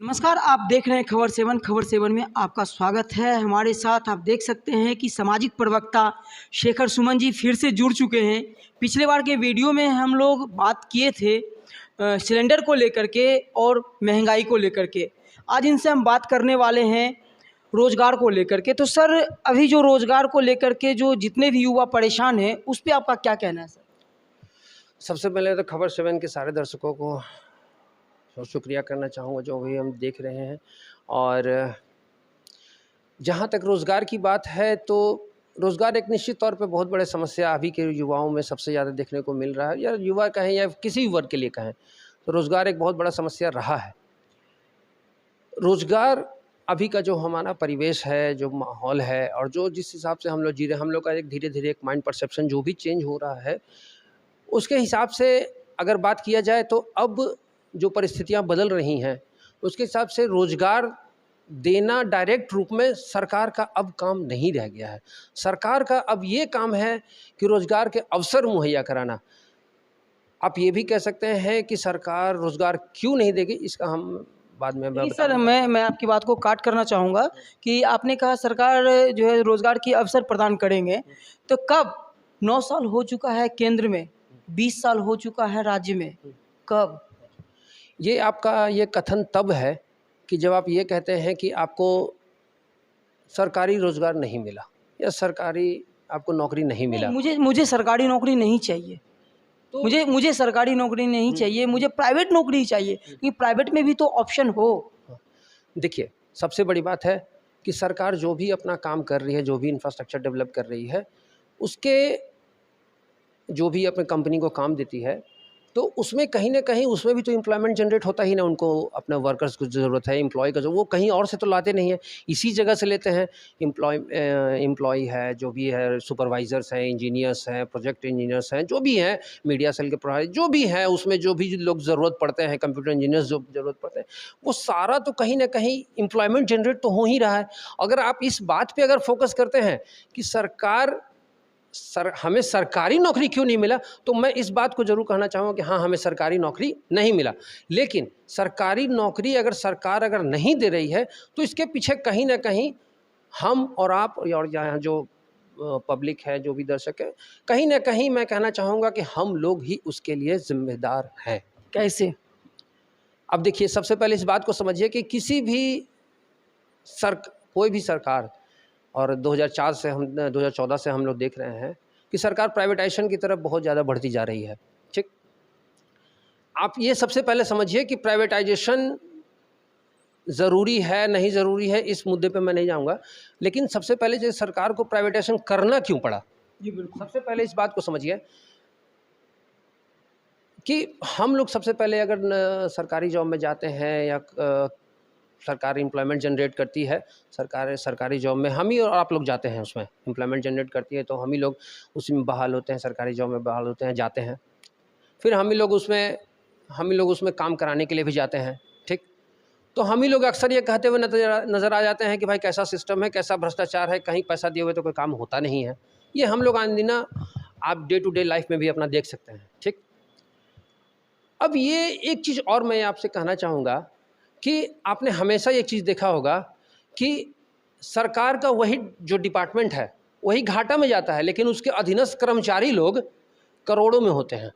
नमस्कार, आप देख रहे हैं खबर सेवन में आपका स्वागत है। हमारे साथ आप देख सकते हैं कि सामाजिक प्रवक्ता शेखर सुमन जी फिर से जुड़ चुके हैं। पिछले बार के वीडियो में हम लोग बात किए थे सिलेंडर को लेकर के और महंगाई को लेकर के। आज इनसे हम बात करने वाले हैं रोज़गार को लेकर के। तो सर, अभी जो रोज़गार को लेकर के जो जितने भी युवा परेशान हैं, उस पर आपका क्या कहना है सर? सबसे पहले तो खबर सेवन के सारे दर्शकों को शुक्रिया करना चाहूँगा जो भी हम देख रहे हैं। और जहाँ तक रोज़गार की बात है तो रोज़गार एक निश्चित तौर पे बहुत बड़ी समस्या अभी के युवाओं में सबसे ज़्यादा देखने को मिल रहा है, या युवा कहें या किसी वर्ग के लिए कहें तो रोज़गार एक बहुत बड़ा समस्या रहा है। रोज़गार अभी का जो हमारा परिवेश है, जो माहौल है और जो जिस हिसाब से हम लोग जी रहे हैं, हम लोग का एक धीरे धीरे एक माइंड परसेप्शन जो भी चेंज हो रहा है, उसके हिसाब से अगर बात किया जाए तो अब जो परिस्थितियां बदल रही हैं उसके हिसाब से रोज़गार देना डायरेक्ट रूप में सरकार का अब काम नहीं रह गया है। सरकार का अब ये काम है कि रोज़गार के अवसर मुहैया कराना। आप ये भी कह सकते हैं कि सरकार रोज़गार क्यों नहीं देगी, इसका हम बाद में नहीं सर, मैं आपकी बात को काट करना चाहूँगा कि आपने कहा सरकार जो है रोज़गार की अवसर प्रदान करेंगे, तो कब? 9 साल हो चुका है केंद्र में, 20 साल हो चुका है राज्य में, कब? ये आपका ये कथन तब है कि जब आप ये कहते हैं कि आपको सरकारी रोज़गार नहीं मिला या सरकारी आपको नौकरी नहीं मिला। मुझे सरकारी नौकरी नहीं चाहिए। तो मुझे सरकारी नौकरी नहीं चाहिए, मुझे प्राइवेट नौकरी ही चाहिए, क्योंकि प्राइवेट में भी तो ऑप्शन हो। देखिए, सबसे बड़ी बात है कि सरकार जो भी अपना काम कर रही है, जो भी इंफ्रास्ट्रक्चर डेवलप कर रही है, उसके जो भी अपने कंपनी को काम देती है तो उसमें कहीं ना कहीं उसमें भी तो एम्प्लॉयमेंट जनरेट होता ही ना। उनको अपने वर्कर्स को ज़रूरत है, एम्प्लॉय का, जो वो कहीं और से तो लाते नहीं है, इसी जगह से लेते हैं। एम्प्लॉय है, जो भी है, सुपरवाइज़र्स हैं, इंजीनियर्स हैं, प्रोजेक्ट इंजीनियर्स हैं, जो भी हैं, मीडिया सेल के प्रभारी जो भी हैं, उसमें जो भी लोग ज़रूरत पड़ते हैं, कंप्यूटर इंजीनियर्स जो ज़रूरत पड़ते हैं, वो सारा तो कहीं ना कहीं एम्प्लॉयमेंट जनरेट तो हो ही रहा है। अगर आप इस बात पर अगर फोकस करते हैं कि हमें सरकारी नौकरी क्यों नहीं मिला, तो मैं इस बात को जरूर कहना चाहूँगा कि हाँ, हमें सरकारी नौकरी नहीं मिला, लेकिन सरकारी नौकरी अगर सरकार अगर नहीं दे रही है तो इसके पीछे कहीं ना कहीं हम और आप और यहाँ जो पब्लिक है, जो भी दर्शक है, कहीं ना कहीं मैं कहना चाहूँगा कि हम लोग ही उसके लिए जिम्मेदार हैं। कैसे? अब देखिए, सबसे पहले इस बात को समझिए कि किसी भी कोई भी सरकार, और 2014 से हम लोग देख रहे हैं कि सरकार प्राइवेटाइजेशन की तरफ बहुत ज़्यादा बढ़ती जा रही है। ठीक, आप ये सबसे पहले समझिए कि प्राइवेटाइजेशन ज़रूरी है नहीं ज़रूरी है, इस मुद्दे पे मैं नहीं जाऊंगा, लेकिन सबसे पहले जो सरकार को प्राइवेटाइजेशन करना क्यों पड़ा, जी बिल्कुल। सबसे पहले इस बात को समझिए कि हम लोग सबसे पहले अगर सरकारी जॉब में जाते हैं या सरकार एम्प्लॉयमेंट जनरेट करती है, सरकारी जॉब में हम ही और आप लोग जाते हैं, उसमें एम्प्लॉयमेंट जनरेट करती है तो हम ही लोग उसी में बहाल होते हैं, सरकारी जॉब में बहाल होते हैं, जाते हैं। फिर हम ही लोग उसमें काम कराने के लिए भी जाते हैं। ठीक, तो हम ही लोग अक्सर ये कहते हुए नज़र आ जाते हैं कि भाई कैसा सिस्टम है, कैसा भ्रष्टाचार है, कहीं पैसा दिए हुए तो कोई काम होता नहीं है। ये हम लोग आनदीना आप डे टू डे लाइफ में भी अपना देख सकते हैं। ठीक, अब ये एक चीज़ और मैं आपसे कहना चाहूँगा कि आपने हमेशा एक चीज़ देखा होगा कि सरकार का वही जो डिपार्टमेंट है वही घाटा में जाता है, लेकिन उसके अधीनस्थ कर्मचारी लोग करोड़ों में होते हैं।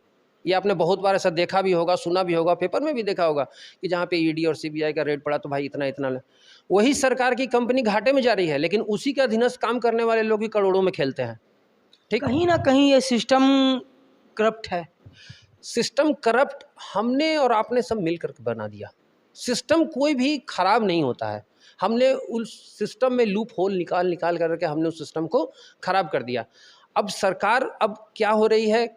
ये आपने बहुत बार ऐसा देखा भी होगा, सुना भी होगा, पेपर में भी देखा होगा कि जहाँ पे ईडी और सीबीआई का रेट पड़ा तो भाई इतना इतना, वही सरकार की कंपनी घाटे में जा रही है, लेकिन उसी के अधीनस्थ काम करने वाले लोग भी करोड़ों में खेलते हैं। ठीक, कहीं ना कहीं ये सिस्टम करप्ट है। सिस्टम करप्ट हमने और आपने सब मिलकर बना दिया। सिस्टम कोई भी खराब नहीं होता है, हमने उस सिस्टम में लूप होल निकाल करके हमने उस सिस्टम को खराब कर दिया। अब सरकार अब क्या हो रही है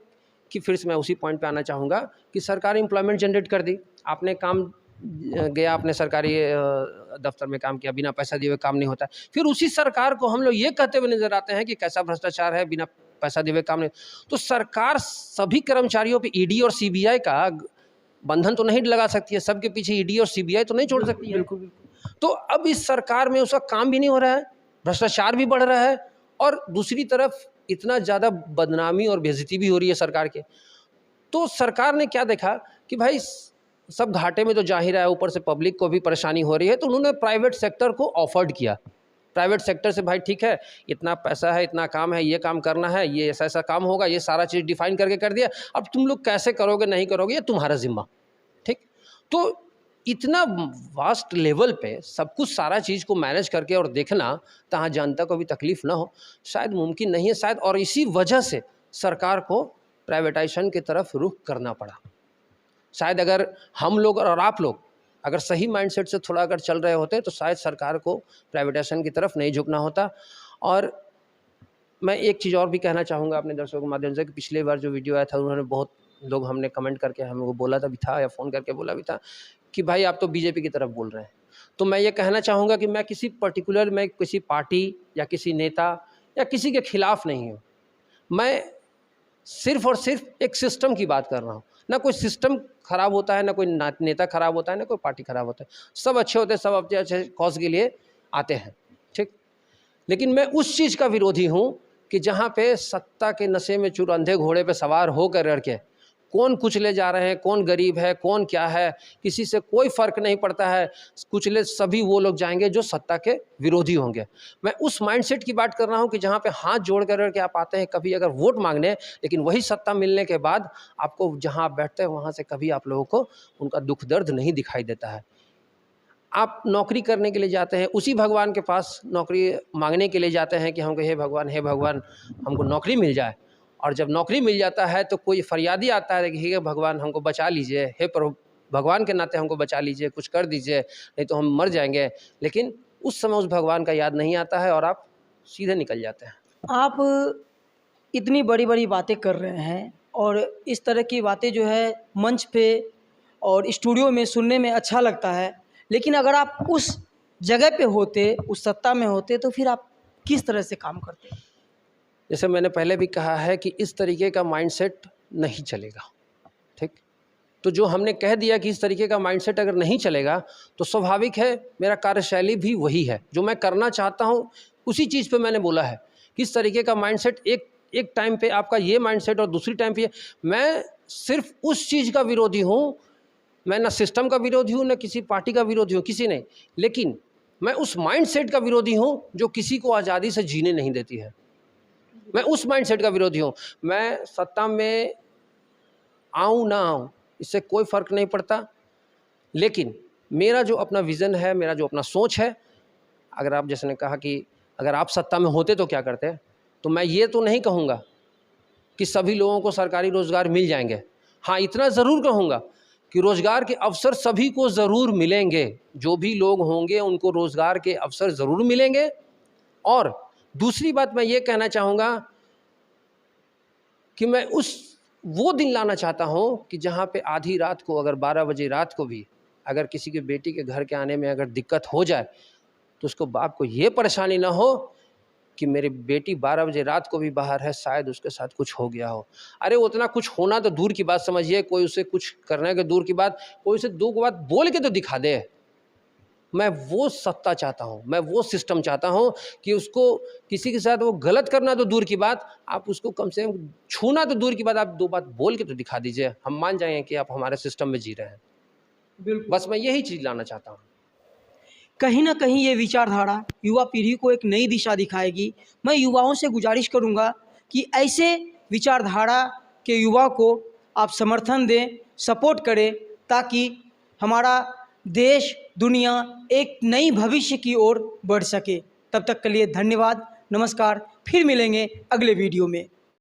कि फिर से मैं उसी पॉइंट पे आना चाहूँगा कि सरकार एम्प्लॉयमेंट जनरेट कर दी, आपने काम गया, आपने सरकारी दफ्तर में काम किया, बिना पैसा दिए हुए काम नहीं होता। फिर उसी सरकार को हम लोग ये कहते हुए नजर आते हैं कि कैसा भ्रष्टाचार है, बिना पैसा दिए हुए काम नहीं। तो सरकार सभी कर्मचारियों पे ईडी और सीबीआई का बंधन तो नहीं लगा सकती है, सबके पीछे ईडी और सीबीआई तो नहीं छोड़ सकती है। बिल्कुल। तो अब इस सरकार में उसका काम भी नहीं हो रहा है, भ्रष्टाचार भी बढ़ रहा है, और दूसरी तरफ इतना ज़्यादा बदनामी और बेइज्जती भी हो रही है सरकार के। तो सरकार ने क्या देखा कि भाई सब घाटे में तो जा ही रहा है, ऊपर से पब्लिक को भी परेशानी हो रही है, तो उन्होंने प्राइवेट सेक्टर को ऑफर्ड किया। प्राइवेट सेक्टर से भाई ठीक है, इतना पैसा है, इतना काम है, ये काम करना है, ये ऐसा ऐसा काम होगा, ये सारा चीज़ डिफाइन करके कर दिया, अब तुम लोग कैसे करोगे नहीं करोगे ये तुम्हारा जिम्मा। ठीक, तो इतना वास्ट लेवल पे सब कुछ सारा चीज़ को मैनेज करके और देखना, तहाँ जनता को भी तकलीफ ना हो, शायद मुमकिन नहीं है शायद, और इसी वजह से सरकार को प्राइवेटाइजेशन की तरफ रुख करना पड़ा। शायद अगर हम लोग और आप लोग अगर सही माइंडसेट से थोड़ा अगर चल रहे होते तो शायद सरकार को प्राइवेटाइजेशन की तरफ नहीं झुकना होता। और मैं एक चीज़ और भी कहना चाहूँगा अपने दर्शकों के माध्यम से कि पिछले बार जो वीडियो आया था उन्होंने बहुत लोग हमने कमेंट करके हमको बोला था भी था या फ़ोन करके बोला भी था कि भाई आप तो बीजेपी की तरफ बोल रहे हैं। तो मैं ये कहना चाहूँगा कि मैं किसी पर्टिकुलर में किसी पार्टी या किसी नेता या किसी के खिलाफ नहीं हूँ, मैं सिर्फ और सिर्फ एक सिस्टम की बात कर रहा हूँ। ना कोई सिस्टम खराब होता है, ना कोई नेता खराब होता है, ना कोई पार्टी खराब होता है, सब अच्छे होते हैं, सब अपने अच्छे कॉज के लिए आते हैं। ठीक, लेकिन मैं उस चीज़ का विरोधी हूँ कि जहाँ पे सत्ता के नशे में चूर अंधे घोड़े पे सवार होकर करके कौन कुचले जा रहे हैं, कौन गरीब है, कौन क्या है, किसी से कोई फ़र्क नहीं पड़ता है, कुचले सभी वो लोग जाएंगे जो सत्ता के विरोधी होंगे। मैं उस माइंडसेट की बात कर रहा हूँ कि जहाँ पे हाथ जोड़ कर के आप आते हैं कभी अगर वोट मांगने, लेकिन वही सत्ता मिलने के बाद आपको जहाँ आप बैठते हैं वहाँ से कभी आप लोगों को उनका दुख दर्द नहीं दिखाई देता है। आप नौकरी करने के लिए जाते हैं, उसी भगवान के पास नौकरी मांगने के लिए जाते हैं कि हमको हे भगवान हमको नौकरी मिल जाए, और जब नौकरी मिल जाता है तो कोई फरियादी आता है कि हे भगवान हमको बचा लीजिए, हे प्रभु भगवान के नाते हमको बचा लीजिए, कुछ कर दीजिए नहीं तो हम मर जाएंगे। लेकिन उस समय उस भगवान का याद नहीं आता है और आप सीधे निकल जाते हैं। आप इतनी बड़ी बड़ी बातें कर रहे हैं और इस तरह की बातें जो है मंच पे और स्टूडियो में सुनने में अच्छा लगता है, लेकिन अगर आप उस जगह पे होते, उस सत्ता में होते, तो फिर आप किस तरह से काम करते? जैसे मैंने पहले भी कहा है कि इस तरीके का माइंडसेट नहीं चलेगा। ठीक, तो जो हमने कह दिया कि इस तरीके का माइंडसेट अगर नहीं चलेगा तो स्वाभाविक है मेरा कार्यशैली भी वही है, जो मैं करना चाहता हूँ उसी चीज़ पे मैंने बोला है कि इस तरीके का माइंडसेट एक टाइम पे आपका ये माइंडसेट और दूसरी टाइम पे मैं सिर्फ उस चीज़ का विरोधी हूँ। मैं ना सिस्टम का विरोधी हूँ, ना किसी पार्टी का विरोधी हूँ, किसी नहीं, लेकिन मैं उस माइंडसेट का विरोधी हूँ जो किसी को आज़ादी से जीने नहीं देती है। मैं उस माइंडसेट का विरोधी हूँ। मैं सत्ता में आऊँ ना आऊँ इससे कोई फ़र्क नहीं पड़ता, लेकिन मेरा जो अपना विज़न है, मेरा जो अपना सोच है, अगर आप जैसे ने कहा कि अगर आप सत्ता में होते तो क्या करते, तो मैं ये तो नहीं कहूँगा कि सभी लोगों को सरकारी रोज़गार मिल जाएंगे। हाँ, इतना ज़रूर कहूँगा कि रोज़गार के अवसर सभी को ज़रूर मिलेंगे, जो भी लोग होंगे उनको रोज़गार के अवसर ज़रूर मिलेंगे। और दूसरी बात मैं ये कहना चाहूँगा कि मैं वो दिन लाना चाहता हूँ कि जहाँ पे आधी रात को अगर 12 बजे रात को भी अगर किसी की बेटी के घर के आने में अगर दिक्कत हो जाए तो उसको बाप को ये परेशानी ना हो कि मेरी बेटी 12 बजे रात को भी बाहर है, शायद उसके साथ कुछ हो गया हो। अरे उतना कुछ होना तो दूर की बात समझिए, कोई उसे कुछ करने के दूर की बात, कोई उसे दो बात बोल के तो दिखा दे। मैं वो सत्ता चाहता हूँ, मैं वो सिस्टम चाहता हूँ कि उसको किसी के साथ वो गलत करना तो दूर की बात, आप उसको कम से कम छूना तो दूर की बात, आप दो बात बोल के तो दिखा दीजिए, हम मान जाएंगे कि आप हमारे सिस्टम में जी रहे हैं। बिल्कुल, बस मैं यही चीज़ लाना चाहता हूँ। कहीं ना कहीं ये विचारधारा युवा पीढ़ी को एक नई दिशा दिखाएगी। मैं युवाओं से गुजारिश करूँगा कि ऐसे विचारधारा के युवा को आप समर्थन दें, सपोर्ट करें, ताकि हमारा देश, दुनिया एक नई भविष्य की ओर बढ़ सके। तब तक के लिए धन्यवाद, नमस्कार, फिर मिलेंगे अगले वीडियो में।